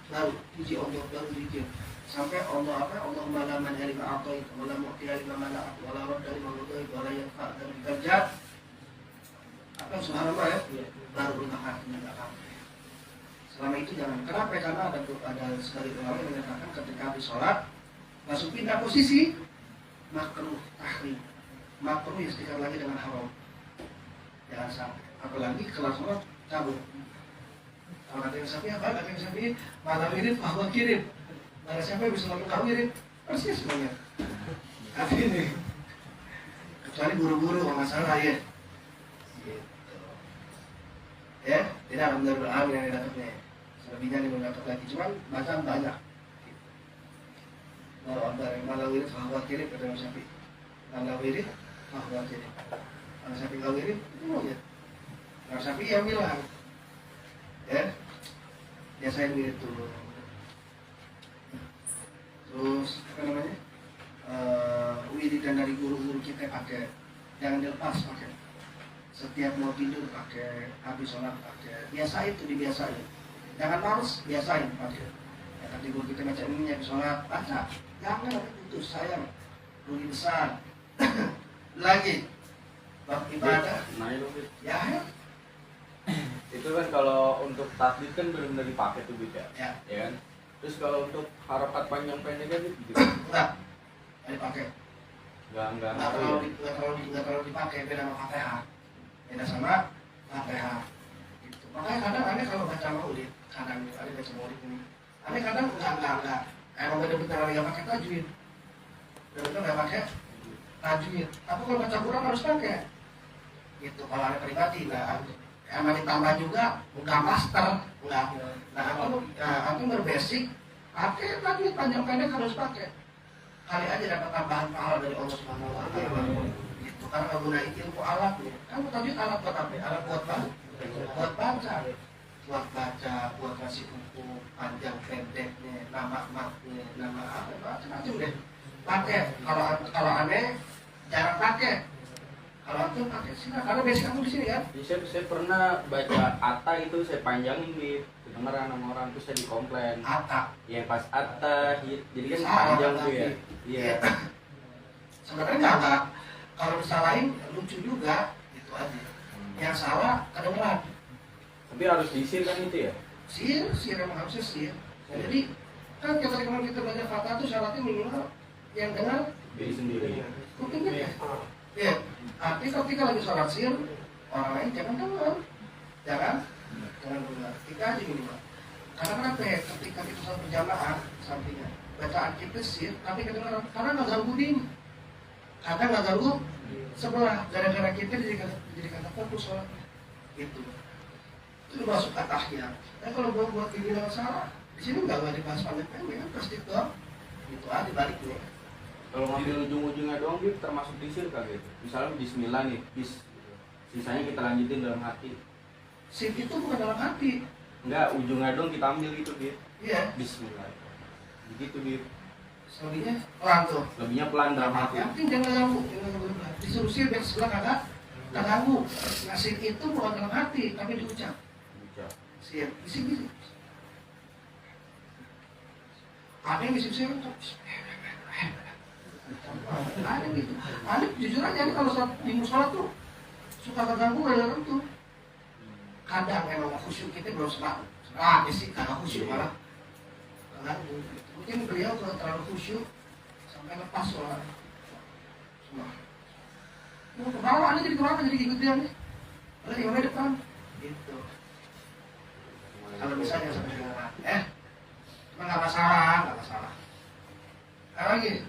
Lalu puji Allah, baru zikir. Sampai Allah apa? Allahumma la man halima a'tait wa la mu'tiya lima mana'at wa la radda lima ghadait wa la yanfa' dzal kerja. Apa subhanallah ya? Baru 5 kali menegakkan. Selama itu jangan. Kenapa? Karena ada sekali ulama yang menyatakan ketika habis sholat langsung pindah posisi makruh tahrim. Makruh ya sekali lagi dengan haram. Jangan sampai. Apalagi kelas sholat cabut. Kalau kata yang sapi apa? Kata yang sapi malam mirip, bahwa kirim. Mana siapa yang bisa lakukan kamu mirip? Persis semuanya. Tapi ini kecuali buru-buru nggak masalah ya. Gitu. Ya, tidak alhamdulillah amin yang dapatnya. Selebihnya nih dapat lagi, cuman bacaan banyak. Kalau ada yang malah wirid bahwa kiri kata Imam Syafi'i. Malah wirid bahwa kiri. Kalau Syafi'i nggak wirid itu mau ya. Imam Syafi'i yang bilang, ya, biasain wirid dulu. Terus apa namanya? Wiridan dari guru-guru kita pakai, jangan dilepas pakai. Setiap mau tidur pakai, habis sholat pakai. Biasain itu dibiasain. Jangan males, biasain pakai. Ya tadi guru kita baca ini habis sholat baca. Jangan putus sayang, rugi besar. Lagi, bab ibadah. Nah itu Ya, itu kan kalau untuk tasbih kan benar-benar dipakai tuh gitu ya, ya kan. Terus kalau untuk harakat panjang pendek kan gitu. enggak dipakai. Enggak Nggak ngaruh. terlalu dipakai, beda sama Fatihah. Beda sama Fatihah. Gitu. Makanya kadang aneh kalau baca maulid, kadang ada baca maulid ini. Aneh kadang enggak. Emang bener-bener nggak pakai tajwid. Bener-bener nggak pakai tajwid. Tapi kalau baca Quran harus pakai. Gitu. Kalau aneh pribadi, nah, emang ditambah juga nggak master, nggak. Nah, aku berbasic, pakai tajwid panjang pendek harus pakai. Kali aja dapat tambahan pahala dari Allah Subhanahu wa taala. Gitu. Karena menggunakan ilmu alat nih. Kan tajwid alat buat apa? Alat buat baca. Buat baca, buat kasih hukum panjang pendeknya, nama maknya, nama apa macam-macam deh. Pakai. Kalau aneh jarang pakai. Kalau antum pakai sih, karena basic kamu di sini kan. Saya pernah baca Atta itu saya panjangin gitu. Kedengeran sama orang terus saya dikomplain. Atta. Ya pas Atta, jadi kan Salah, panjang tuh ya. tapi. Iya. Sebenarnya nggak. Kalau disalahin lucu juga, itu aja. Yang salah kedengeran. Tapi harus diisir kan itu ya. Sir emang harusnya sir. Nah, jadi kan ketika kita belajar fatah itu syaratnya minimal yang dengar Diri sendiri. kupingnya ya. Iya. Arti ketika lagi sholat sir, orang lain jangan dengar, jangan dengar. Kita aja minimal. Karena kenapa ya? Ketika kita sholat berjamaah sampingnya bacaan kita sir, tapi kedengaran karena nggak ganggu dini. Kadang nggak ganggu sebelah, gara-gara kita jadi kata fokus sholatnya. Gitu. Itu masuk ke tahiyat. Kalau buat dibilang salah, di sini nggak dibahas pandai-pandai kan pasti itu, gitu aja baliknya. Kalau ngambil ujung-ujungnya doang gitu termasuk disir kan gitu. Misalnya Bismillah nih, sisanya kita lanjutin dalam hati. Sir itu bukan dalam hati. Enggak, ujungnya doang kita ambil gitu gitu. Iya. Bismillah. Begitu gitu. Selebihnya pelan tuh. Lebihnya pelan dalam hati. Yang penting jangan ganggu. Disuruh sir biar sebelah kagak ganggu. Nah, sir itu bukan dalam hati, tapi diucap. Sir, bisik-bisik. Ada yang bisik-bisik untuk ada gitu. Ada jujur aja nih kalau sholat di musola tuh suka keganggu gara-gara tuh. Kadang emang khusyuk kita belum sempat. Sih karena khusyuk malah keganggu. Mungkin beliau kalau terlalu khusyuk sampai lepas sholat. Semua. Mau ke bawah aja jadi kemana jadi ikut dia nih. Ada di mana depan? Gitu. Kalau misalnya sampai sekarang, cuma nggak masalah. Apa lagi?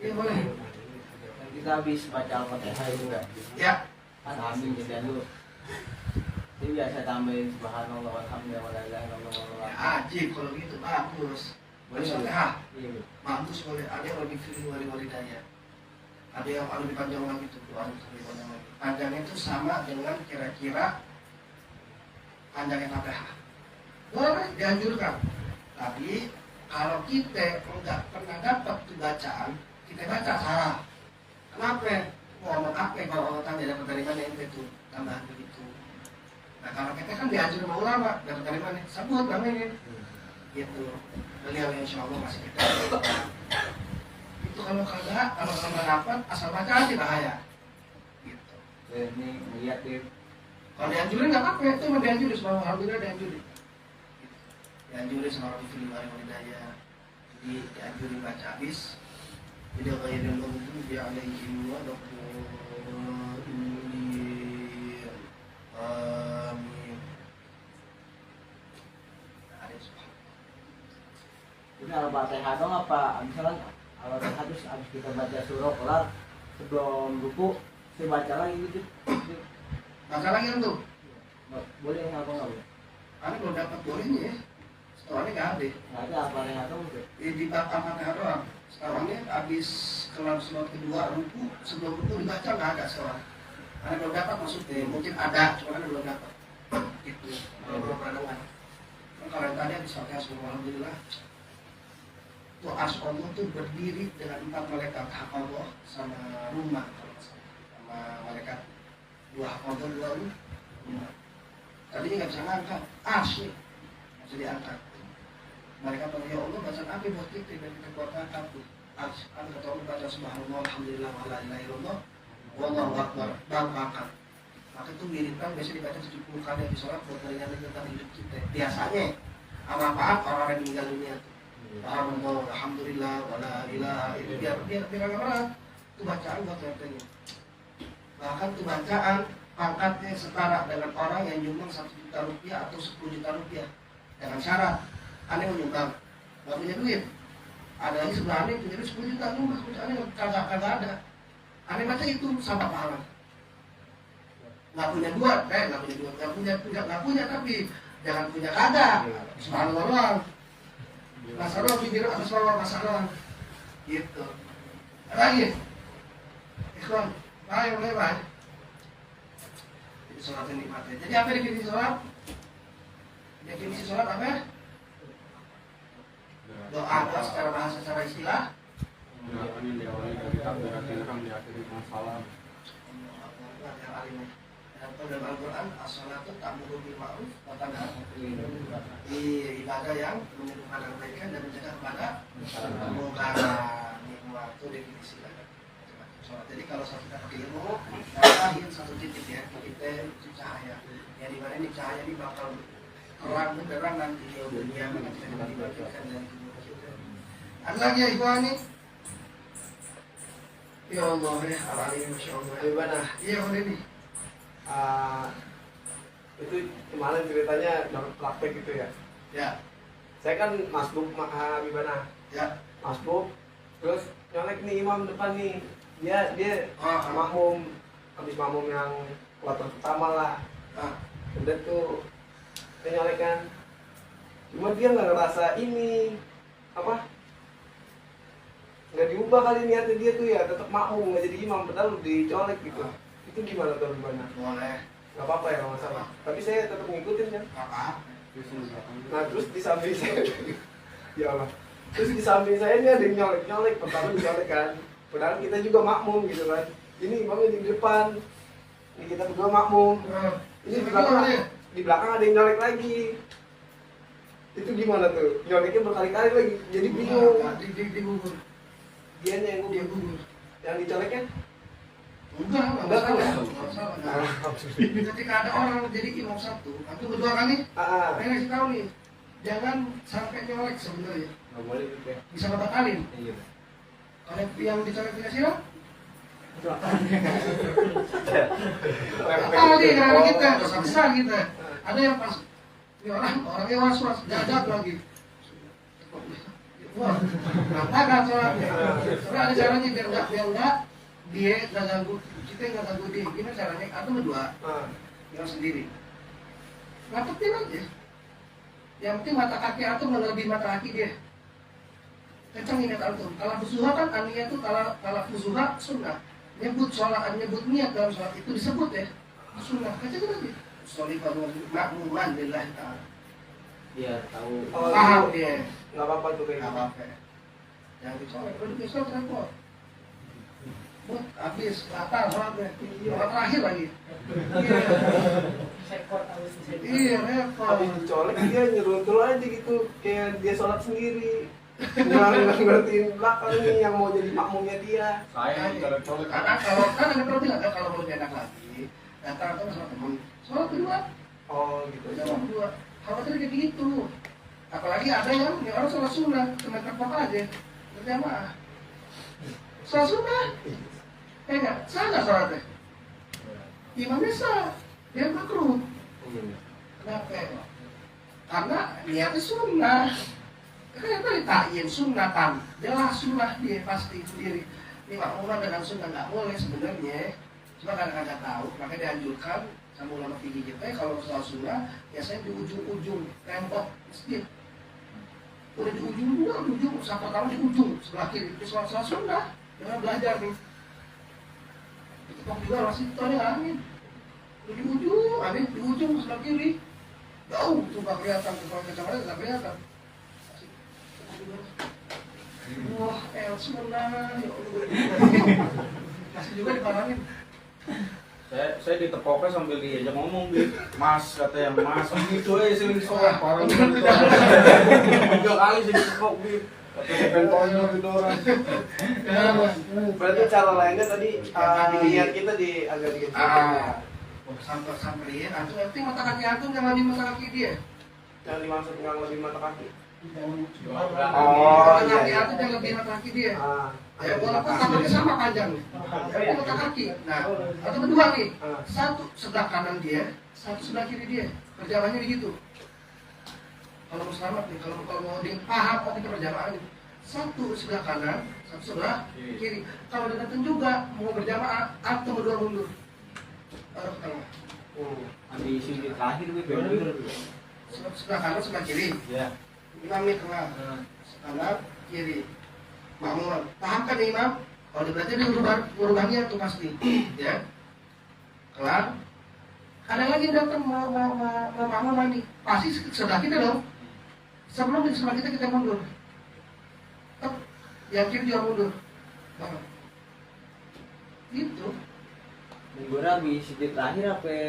Iya boleh. Kita habis baca Al-Fatihah juga. Ya. Kan ambil jeda dulu. Ini biasa tambahin subhanallah walhamdulillah wa la ilaha illallah. Ya, ajib kalau gitu bagus. Boleh Fatihah. Iya. Bagus boleh. Ada yang lebih pilih wali-wali daya. Ada yang lebih panjang lagi tuh. Panjangnya itu sama dengan kira-kira panjangnya Fatihah. Boleh dianjurkan. Tapi kalau kita nggak pernah dapat tuh bacaan, kita baca salah. Kenapa? Ngomong apa kalau orang tanya dapat dari mana itu tambahan begitu. Nah kalau kita kan diajar sama ulama, dapat dari mana? Sebut namanya. Gitu. Beliau insya Allah masih kita. Itu kalau nggak dapat, asal baca aja bahaya. Gitu. Ini melihat dia. Kalau dianjurin nggak apa-apa, itu mah dianjurin. Semua alhamdulillah dianjurin. Dianjurin sama orang film wali daya. Jadi dianjurin baca habis. Jadi ghairil maghdubi alaihim waladdallin. Amin. Ini Al-Fatihah dong apa? Misalnya Al-Fatihah terus habis kita baca surah kelar sebelum ruku saya baca lagi gitu. Baca lagi tuh. Boleh apa nggak boleh? Karena belum dapat bolehnya ya. Setahuannya nggak ada. Nggak ada apa yang ada mungkin. Di belakang Fatihah doang. Setahuannya habis kelar sholat kedua ruku, sebelum ruku dibaca nggak ada setahuan. Karena belum dapat maksudnya, mungkin ada, cuma kan belum dapat. Gitu. Belum pernah dengar. Kalau yang tadi habis Fatihah semua alhamdulillah. Tuh Ars Allah tuh berdiri dengan 4 malaikat hafallah sama rumah, sama malaikat 2 hafallah 2 rumah. Tadinya nggak bisa ngangkat, Ars nih nggak bisa diangkat. Mereka bilang, ya Allah bacaan apa buat kita dan kita buat angkat tuh. Ars, kan kata Allah baca subhanallah alhamdulillah wa la ilaha illallah wallahu akbar, baru angkat. Maka itu wiridan biasa dibaca 70 kali di sholat buat meringankan tentang hidup kita. Biasanya apa-apaan orang yang meninggal dunia tuh. Alhamdulillah, wala ilaha illallah, biar agak berat. Itu bacaan buat katanya. Bahkan itu bacaan pangkatnya setara dengan orang yang nyumbang 1 juta rupiah atau 10 juta rupiah dengan syarat aneh mau nyumbang, nggak punya duit. Ada lagi sebelah aneh punya duit 10 juta nyumbang, aneh kagak ada. Aneh baca itu sama pahala. Nggak punya duit, nggak punya tapi jangan punya kagak. Subhanallah. Masalah pikir atas bawah masalah gitu. Lagi ikhwan, ayo mulai. Jadi sholat yang nikmatnya. Jadi apa definisi sholat? Definisi sholat apa? Doa secara bahasa, secara istilah. Gerakan yang diawali dari takbiratul ihram diakhiri dengan salam. Dalam Al-Quran, as-salatu ta'muru bil ma'ruf wa tanha 'anil munkar. Ibadah yang menyerukan kebaikan dan mencegah kepada kemungkaran. Itu definisi sholat. Jadi kalau kita pakai ilmu, lain satu titik ya, kita cahaya. Ya di mana ini cahaya ini bakal terang benderang nanti di dunia mana kita dibagikan dari kubur kita. Ada lagi ya ikhwan nih? Ya Allah ya, alhamdulillah, masya Allah. Gimana? Iya boleh nih. Itu kemarin ceritanya dapat praktek gitu ya. Ya, Saya kan masbuk gimana? ya. Masbuk, terus nyolek nih imam depan nih. Dia makmum, habis makmum yang kloter pertama lah. Udah tuh saya nyolek kan. Cuma dia nggak ngerasa ini apa? Nggak diubah kali niatnya dia tuh ya, tetap makmum nggak jadi imam padahal dicolek gitu. Itu gimana tuh gimana? Boleh. Gak apa-apa ya kalau masalah. Tapi saya tetap ngikutin kan. Apa? Nah terus di samping saya, ya Allah. Terus di samping saya ini ada yang nyolek. Pertama dicolek kan. Padahal kita juga makmum gitu kan. Ini imamnya di depan. Ini kita berdua makmum. Ini di belakang ada yang nyolek lagi. Itu gimana tuh? Nyoleknya berkali-kali lagi. Jadi bingung. Di gugur. Dianya yang Dia gugur. gugur. Yang dicoleknya? Enggak Enggak, masalah. Ketika ada orang jadi imam satu, atau berdua kan nih, saya ngasih tahu nih, jangan sampai nyolek sebenarnya. Nggak boleh gitu ya. Bisa ngebatalin. Iya. Kalau yang dicolek tidak siap, batalin karena kita dosa besar kita. Ada yang pas, ini orangnya was-was, jadak lagi. Wah, berantakan sholatnya. Tapi ada caranya biar enggak dia nggak ganggu, kita nggak ganggu dia. Gimana caranya? Atau berdua, yang sendiri. Ngapain aja. Yang penting mata kaki atau melebihi mata kaki dia. Kencang ingat antum. Kalau fusuha kan aniyah itu kalau fusuha sunnah. Nyebut sholat, nyebut niat dalam sholat itu disebut ya. Sunnah. Kencang lagi. Sholifah makmuman lillahi ta'ala. Biar tahu. Paham dia. Nggak apa-apa tuh kayak Nggak gitu. apa-apa. Jangan dicolek. Kalau dicolek repot. Habis batal sholatnya. Sholat terakhir lagi. Iya repot. Habis dicolek dia nyeruntul aja gitu. Kayak dia sholat sendiri. Nggak ngertiin belakang nih yang mau jadi makmumnya dia. Saya kalau colek Karena kalau kan ada problem kan kalau mau enak lagi datang atau sama teman sholat kedua, Oh gitu. sholat kedua. Khawatir kayak gitu. Apalagi ada yang orang sholat sunnah cuma terpok aja berjamaah. Sholat sunnah, enggak salah sholatnya. Imamnya sah, dia makruh. Kenapa? Karena niatnya sunnah. Kan tadi takyin sunnatan, jelas sunnah dia pasti sendiri. Ini makmuman dengan sunnah nggak boleh sebenarnya. Cuma kadang-kadang tahu, makanya dianjurkan sama ulama fikih kita, kalau sholat sunnah biasanya di ujung-ujung tembok masjid. Udah di ujung, sampai kamu di ujung sebelah kiri itu sholat sunnah. Jangan belajar nih. Itu juga masih tadi angin. Di ujung, angin di ujung sebelah kiri. Jauh tuh nggak kelihatan, kalau kacamata nggak kelihatan. Wah, sunnah. Masih juga diparangin. Saya ditepoknya sambil diajak ngomong gitu. Mas katanya, mas gitu aja sering sholat parang gitu. 3 kali sih ditepok gitu. Tapi pentonya gitu orang. Berarti cara lainnya tadi niat kita di agak dikit. Sampai ya, antum penting mata kaki antum yang lebih mata kaki dia. Yang dimaksud yang lebih mata kaki. Mata kaki antum yang lebih mata kaki dia. Ya, walaupun tangannya sama panjang, tapi mata kaki. Nah, atau kedua nih, satu sebelah kanan dia, satu sebelah kiri dia. Perjalanannya begitu. Kalau mau selamat nih, kalau mau dia paham arti perjalanan itu, satu sebelah kanan, satu sebelah kiri. Kalau datang juga mau berjamaah atau berdua mundur. Taruh ke tengah. Di sini terakhir gue bener. Sebelah kanan, sebelah kiri. Ya. Imam nih tengah, kanan, kiri. Makmum, paham kan imam? Kalau berarti dia merubahnya tuh pasti, ya. Kelar. Ada lagi datang mau makmum lagi, pasti sebelah kita dong. Sebelum di sebelah kita mundur. Yang kiri juga mundur. Gitu. Minggu habis sujud terakhir apa?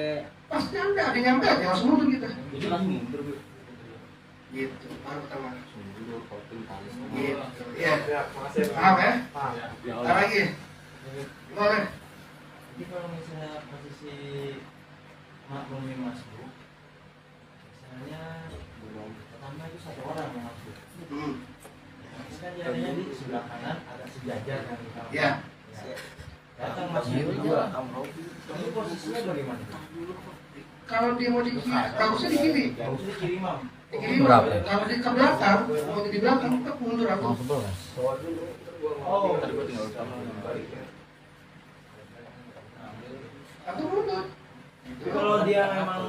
Pasti ada yang nyampe aja langsung mundur kita. Itu langsung mundur. Gitu, baru pertama. Mundur, potong tali. Gitu, ya. Makasih. Paham ya? Paham. Ada lagi? Boleh. Jadi kalau misalnya posisi makmumnya masuk, misalnya pertama itu 1 orang yang masuk. Kan jalannya di sebelah kanan ada sejajar kan di kamar. Ya. Datang masuk kedua. Kamu posisinya bagaimana? Kalau dia mau di kiri, bagusnya di kiri. Bagusnya di kiri, Mam. Di kiri. Berapa? Kalau di ke belakang, mau di belakang, tetap mundur aku. 11. Oh, Tadi gua tinggal sama balik ya. Atau mundur. Tapi kalau dia memang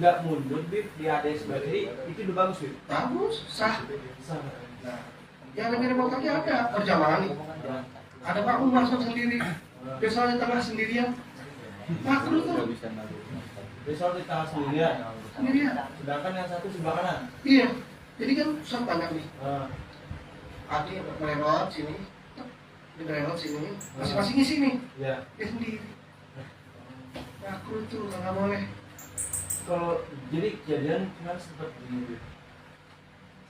nggak mundur, Bib, di ada sebelah kiri, itu udah bagus, Bib. Bagus, sah. Sah. Nah, yang lebih repot lagi ada perjalanan nih. Ada makmum masuk sendiri, besok di tengah sendirian. Makruh tuh. Nggak bisa naruh. Besok di tengah sendirian. Sendirian. Sedangkan yang satu sebelah kanan. Iya. Jadi kan susah banyak nih. Ah. Adi berlewat sini, dia berlewat sini, masing-masing ngisi nih. Ya. Dia sendiri. Makruh tuh, nggak boleh. Kalau jadi kejadian kemarin sempat begini, Bib.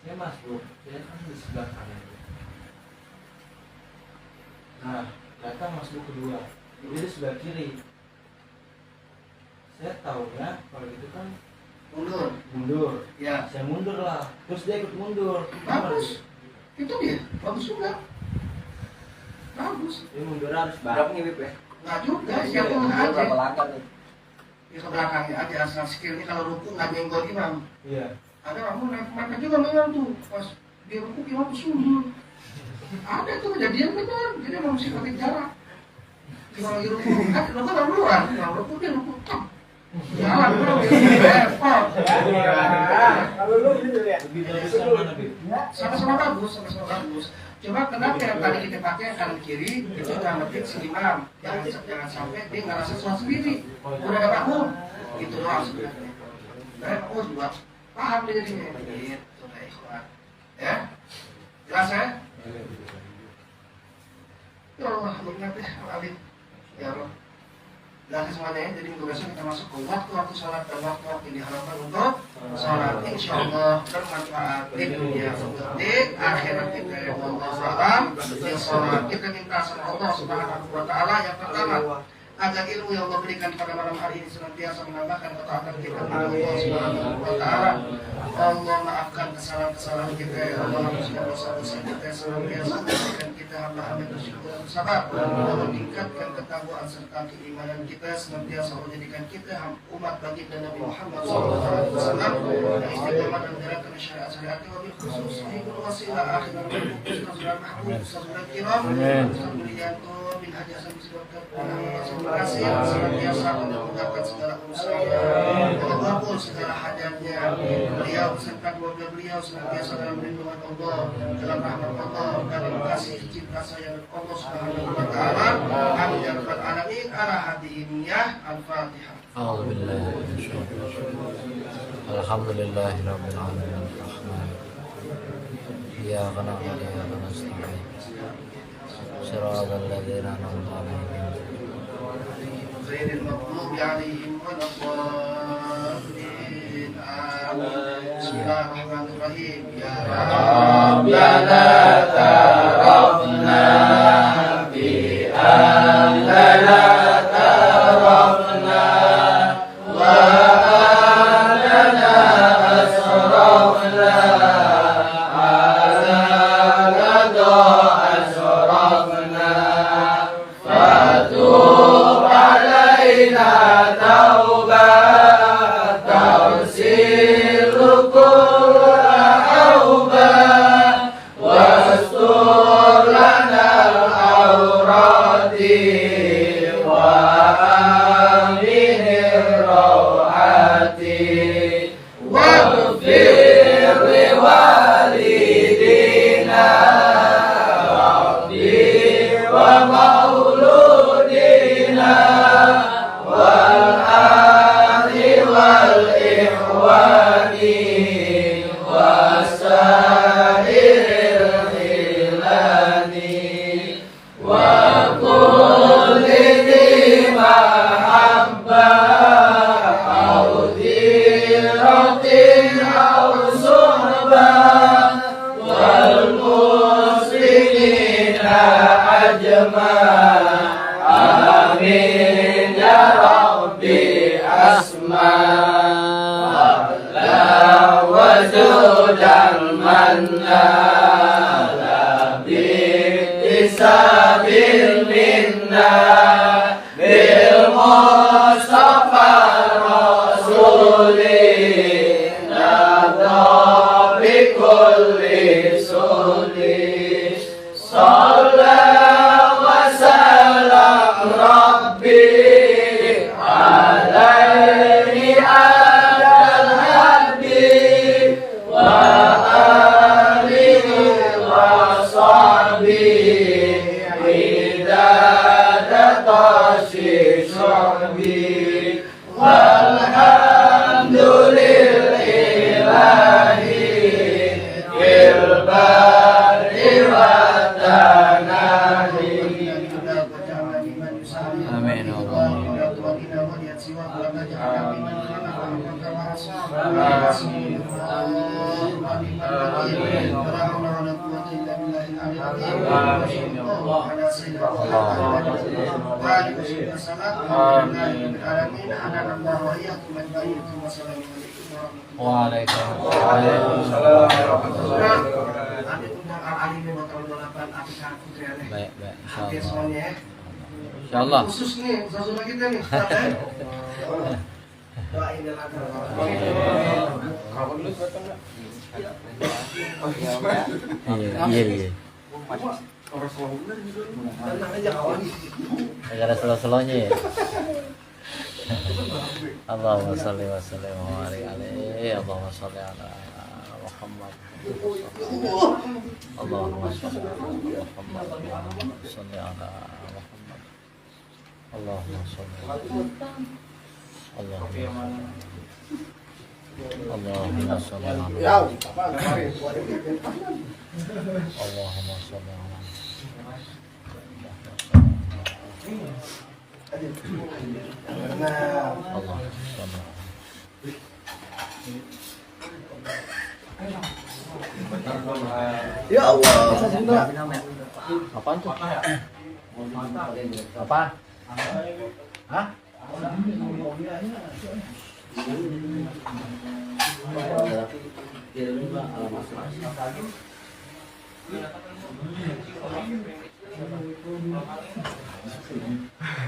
Saya masuk, saya kan di sebelah kanan. Nah, datang masuk kedua, dia di sebelah kiri. Saya tahunya kalau gitu kan mundur. Ya. Saya mundur lah, terus dia ikut mundur. Bagus. Itu dia, bagus juga. Bagus. Dia mundur harus bareng nih, Bib ya. Nggak juga, siapa aja. Berapa langkah nih? Ya ke belakangnya aja, asal skillnya kalau ruku nggak nyenggol imam. Iya. Ada kamu naik mereka juga memang tuh pas dia ruku imam tuh sundur. Ada tuh kejadian benar, jadi emang mesti pakai jarak. Kalau lagi ruku, kan ruku nggak keluar, kalau ruku dia ruku top. Jalan bro, repot. Kalau lu gitu ya. Lebih bagus yang mana, Bib? Sama-sama bagus, sama-sama bagus. Cuma kenapa yang tadi kita pakai kanan kiri itu ngamatin si imam, jangan sampai dia ngerasa sholat sendiri. Udah ada makmum, gitu doang sebenarnya. Dan makmum juga paham dia jadinya. Gitu, ikhwan. Ya, jelas ya? Ya Allah, nikmat ya, alim. Ya Allah. Jelas semuanya ya, jadi minggu besok kita masuk ke waktu-waktu sholat dan waktu-waktu diharapkan untuk sholat. Insya Allah bermanfaat di dunia di akhirat kita. Ya Allah, di sholat kita minta sama Allah Subhanahu Wa Taala yang pertama agar ilmu yang Allah berikan pada malam hari ini senantiasa menambahkan ketaatan kita kepada Allah Subhanahu Wa Taala. Allah maafkan kesalahan-kesalahan kita. Ya Allah, hapuskan dosa-dosa kita. serta senantiasa menjadikan kita hamba-hamba bersyukur dan sabar, dan meningkatkan ketakwaan serta keimanan kita, senantiasa menjadikan kita umat baginda Nabi Muhammad SAW yang istiqomah dan menjalankan syariat-syariat wabil khusus sahibul wasilah akhirah Ustazul Mahmud Ustazul Kiram Ustazul Mulianto bin Haji Hasan Bisbakar terima kasih senantiasa memudahkan segala urusannya, mengabulkan segala hajatnya. Beliau serta keluarga beliau senantiasa dalam lindungan Allah, dalam rahmat Allah, dalam kasih cinta sayang Allah Subhanahu wa taala. Amin ya rabbal alamin. Ala hadihin ya Al-Fatihah. Alhamdulillahirabbil alamin. Iyyaka na'budu wa iyyaka nasta'in. Shiratal ladzina an'amta 'alaihim ghairil maghdubi 'alaihim waladdallin. Amin. Bismillahirrahmanirrahim. Ya Rabbana tarafna bi annana tarafna wa annana asrafna ala qada asrafna fatub alaina taubatan Insyaallah. Khusus nih, Ustazul kita nih. Doain Iya. Negara selo-selonya ya. Allahumma sholli wa sallim wa barik alaihi. Allahumma sholli ala Muhammad. Allahumma sholli ala Muhammad. Allahumma sholli ala Muhammad. Allahumma sholli ala Allahumma sholli ala Allahumma sholli ala Allah. Ya Allah. Apaan tuh? Apa? Hah?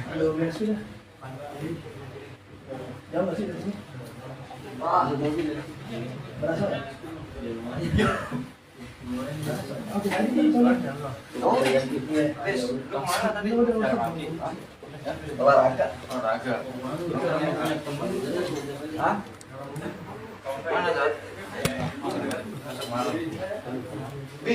Halo, beres sudah. Jauh nggak sih dari sini? Berasa nggak? Oke, tadi kita soalnya. Oh, Iya. lu kemana tadi? Olahraga. Hah? Mana kan? Bi,